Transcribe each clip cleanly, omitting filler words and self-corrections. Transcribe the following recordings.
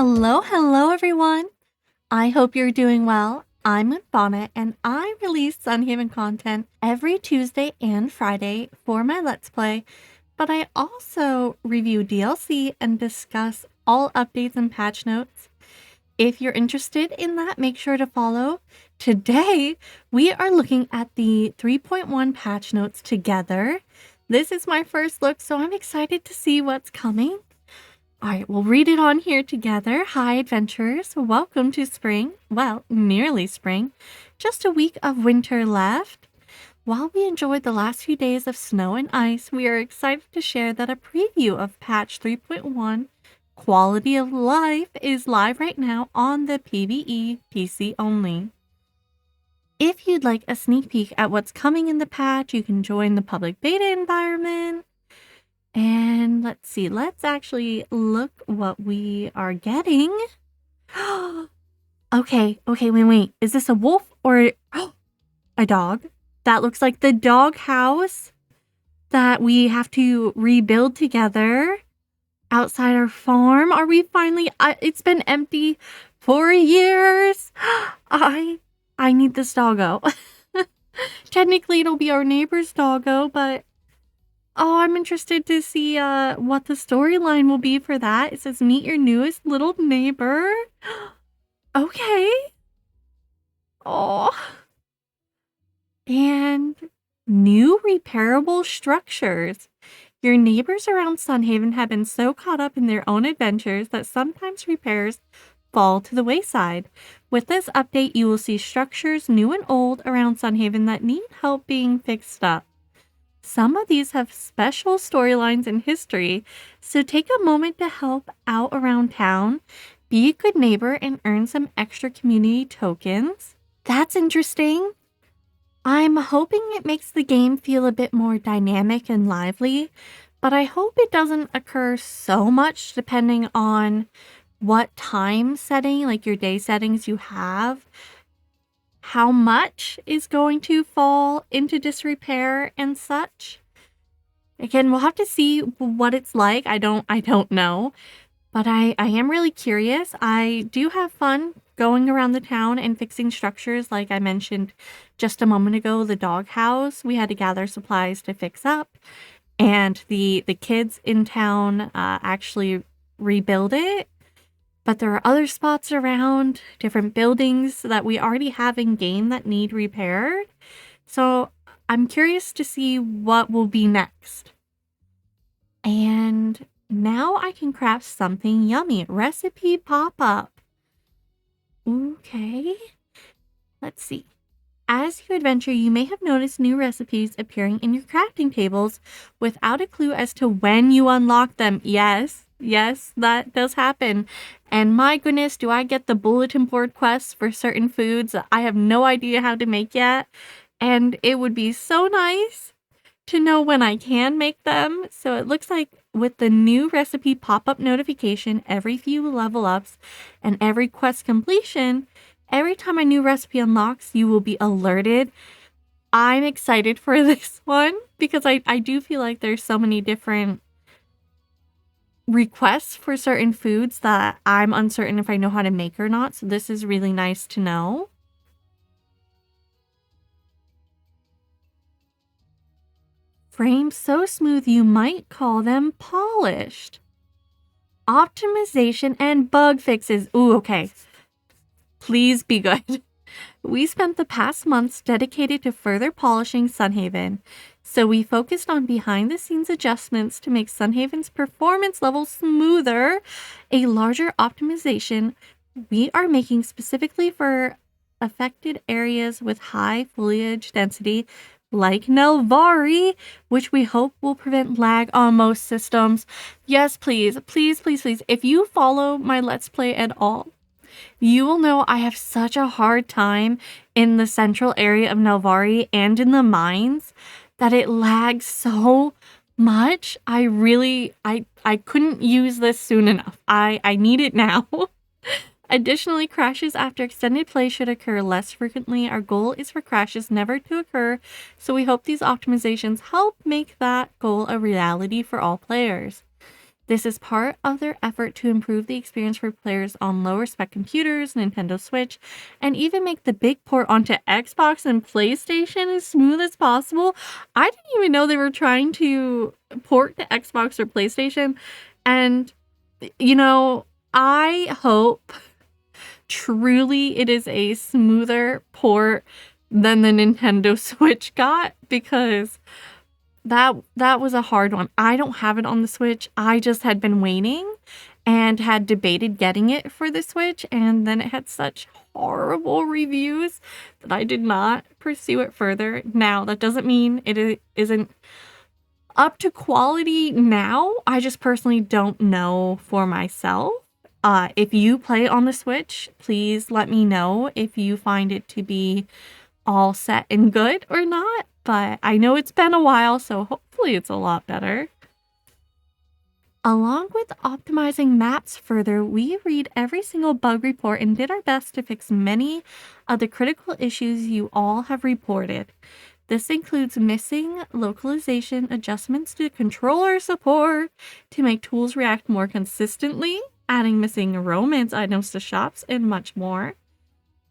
Hello everyone! I hope you're doing well. I'm 𝗙𝗏 and I release Sunhaven content every Tuesday and Friday for my Let's Play, but I also review DLC and discuss all updates and patch notes. If you're interested in that, make sure to follow. Today, we are looking at the 3.1 patch notes together. This is my first look, so I'm excited to see what's coming. Alright, we'll read it on here together. Hi, adventurers. Welcome to spring. Well, nearly spring. Just a week of winter left. While we enjoyed the last few days of snow and ice, we are excited to share that a preview of patch 3.1 Quality of Life is live right now on the PvE PC only. If you'd like a sneak peek at what's coming in the patch, you can join the public beta environment. And let's see, let's actually look what we are getting. Okay, wait. Is this a wolf or a dog? That looks like the dog house that we have to rebuild together outside our farm. Are we finally, it's been empty for years. I need this doggo. Technically it'll be our neighbor's doggo, but oh, I'm interested to see what the storyline will be for that. It says, meet your newest little neighbor. Okay. Oh. And new repairable structures. Your neighbors around Sunhaven have been so caught up in their own adventures that sometimes repairs fall to the wayside. With this update, you will see structures new and old around Sunhaven that need help being fixed up. Some of these have special storylines and history, so take a moment to help out around town, be a good neighbor, and earn some extra community tokens. That's interesting. I'm hoping it makes the game feel a bit more dynamic and lively, but I hope it doesn't occur so much depending on what time setting, like your day settings you have. How much is going to fall into disrepair and such. Again, we'll have to see what it's like. I don't know, but I am really curious. I do have fun going around the town and fixing structures, like I mentioned just a moment ago. The doghouse, we had to gather supplies to fix up, and the kids in town actually rebuild it. But there are other spots around, different buildings that we already have in game that need repaired. So I'm curious to see what will be next. And now I can craft something yummy. Recipe pop-up. Okay. Let's see. As you adventure, you may have noticed new recipes appearing in your crafting tables without a clue as to when you unlock them. Yes, that does happen. And my goodness, do I get the bulletin board quests for certain foods that I have no idea how to make yet. And it would be so nice to know when I can make them. So it looks like with the new recipe pop-up notification every few level ups and every quest completion, every time a new recipe unlocks, you will be alerted. I'm excited for this one because I do feel like there's so many different requests for certain foods that I'm uncertain if I know how to make or not. So this is really nice to know. Frames so smooth you might call them polished. Optimization and bug fixes. Ooh, okay. Please be good. We spent the past months dedicated to further polishing Sunhaven, so we focused on behind-the-scenes adjustments to make Sunhaven's performance level smoother. A larger optimization we are making specifically for affected areas with high foliage density, like 𝗙𝗏, which we hope will prevent lag on most systems. Yes, please. If you follow my Let's Play at all, you will know I have such a hard time in the central area of 𝗙𝗏 and in the mines that it lags so much. I couldn't use this soon enough. I need it now. Additionally, crashes after extended play should occur less frequently. Our goal is for crashes never to occur, so we hope these optimizations help make that goal a reality for all players. This is part of their effort to improve the experience for players on lower spec computers, Nintendo Switch, and even make the big port onto Xbox and PlayStation as smooth as possible. I didn't even know they were trying to port to Xbox or PlayStation. And, you know, I hope truly it is a smoother port than the Nintendo Switch got, because that was a hard one. I don't have it on the Switch. I just had been waiting and had debated getting it for the Switch, and then it had such horrible reviews that I did not pursue it further. Now, that doesn't mean it isn't up to quality now. I just personally don't know for myself. If you play on the Switch, please let me know if you find it to be all set and good or not. But I know it's been a while, so hopefully it's a lot better. Along with optimizing maps further, we read every single bug report and did our best to fix many of the critical issues you all have reported. This includes missing localization adjustments to controller support to make tools react more consistently, adding missing romance items to shops, and much more.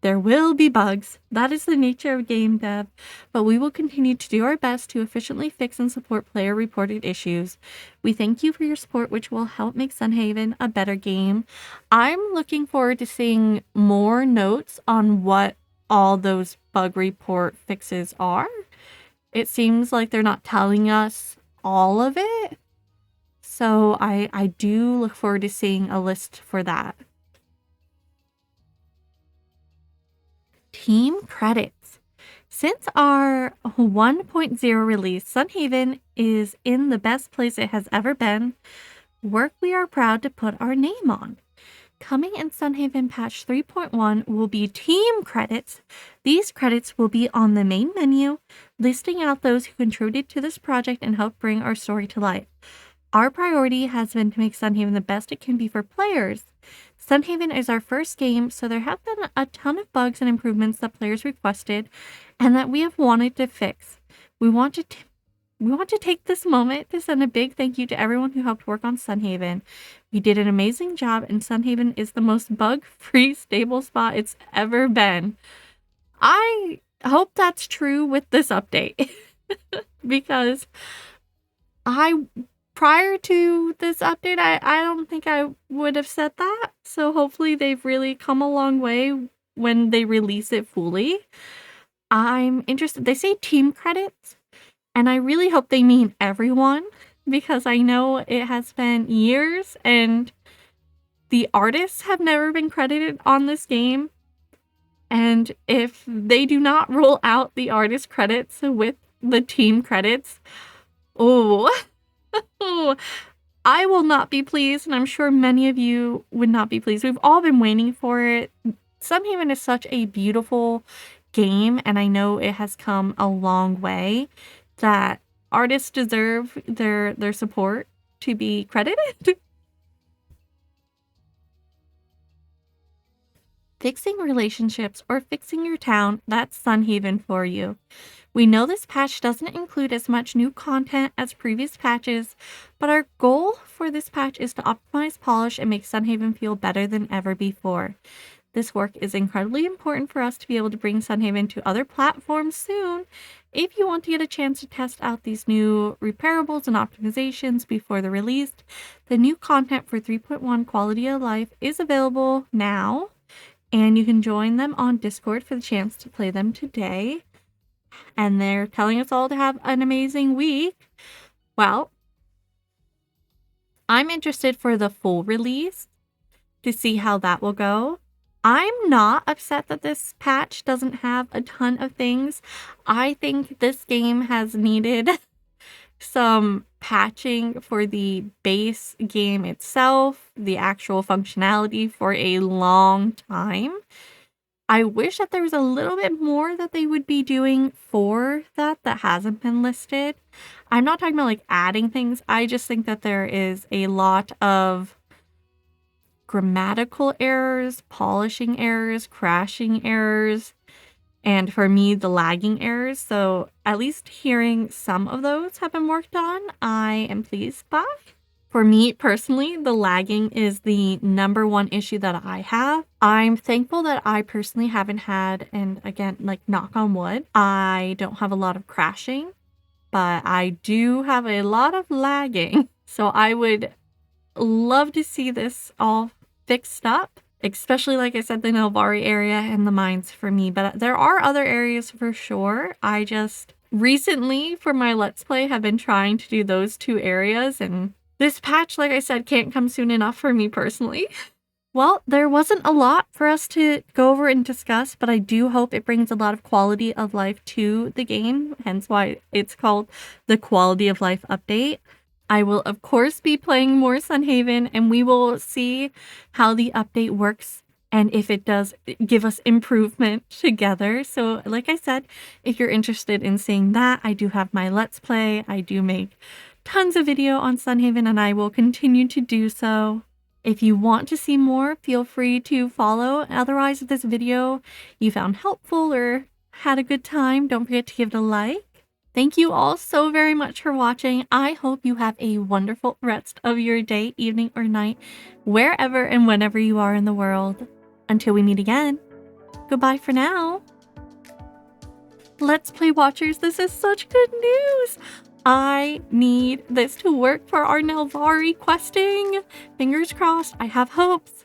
There will be bugs. That is the nature of game dev, but we will continue to do our best to efficiently fix and support player-reported issues. We thank you for your support, which will help make Sunhaven a better game. I'm looking forward to seeing more notes on what all those bug report fixes are. It seems like they're not telling us all of it, so I do look forward to seeing a list for that. Team credits. Since our 1.0 release, Sunhaven is in the best place it has ever been, work we are proud to put our name on. Coming in Sunhaven patch 3.1 will be team credits. These credits will be on the main menu, listing out those who contributed to this project and helped bring our story to life. Our priority has been to make Sunhaven the best it can be for players. Sunhaven is our first game, so there have been a ton of bugs and improvements that players requested and that we have wanted to fix. We want to take this moment to send a big thank you to everyone who helped work on Sunhaven. You did an amazing job, and Sunhaven is the most bug-free stable spot it's ever been. I hope that's true with this update because prior to this update, I don't think I would have said that. So hopefully they've really come a long way when they release it fully. I'm interested. They say team credits, and I really hope they mean everyone, because I know it has been years and the artists have never been credited on this game. And if they do not roll out the artist credits with the team credits, I will not be pleased, and I'm sure many of you would not be pleased. We've all been waiting for it. Sunhaven is such a beautiful game, and I know it has come a long way, that artists deserve their support to be credited. Fixing relationships or fixing your town, that's Sunhaven for you. We know this patch doesn't include as much new content as previous patches, but our goal for this patch is to optimize, polish, and make Sunhaven feel better than ever before. This work is incredibly important for us to be able to bring Sunhaven to other platforms soon. If you want to get a chance to test out these new repairables and optimizations before they're released, the new content for 3.1 Quality of Life is available now, and you can join them on Discord for the chance to play them today. And they're telling us all to have an amazing week. Well, I'm interested for the full release to see how that will go. I'm not upset that this patch doesn't have a ton of things. I think this game has needed some patching for the base game itself, the actual functionality, for a long time. I wish that there was a little bit more that they would be doing for that hasn't been listed. I'm not talking about like adding things. I just think that there is a lot of grammatical errors, polishing errors, crashing errors, and for me, the lagging errors. So at least hearing some of those have been worked on, I am pleased by. For me personally, the lagging is the #1 issue that I have. I'm thankful that I personally haven't had, and again, like knock on wood, I don't have a lot of crashing, but I do have a lot of lagging. So I would love to see this all fixed up, especially like I said, the 𝗙𝗏 area and the mines for me, but there are other areas for sure. I just recently for my Let's Play have been trying to do those 2 areas, and this patch, like I said, can't come soon enough for me personally. Well, there wasn't a lot for us to go over and discuss, but I do hope it brings a lot of quality of life to the game, hence why it's called the Quality of Life Update. I will, of course, be playing more Sunhaven, and we will see how the update works and if it does give us improvement together. So, like I said, if you're interested in seeing that, I do have my Let's Play. I do make tons of video on Sunhaven, and I will continue to do so. If you want to see more, feel free to follow. Otherwise, if this video you found helpful or had a good time, don't forget to give it a like. Thank you all so very much for watching. I hope you have a wonderful rest of your day, evening, or night, wherever and whenever you are in the world. Until we meet again, goodbye for now. Let's Play watchers, this is such good news. I need this to work for our 𝗙𝗏 questing. Fingers crossed, I have hopes.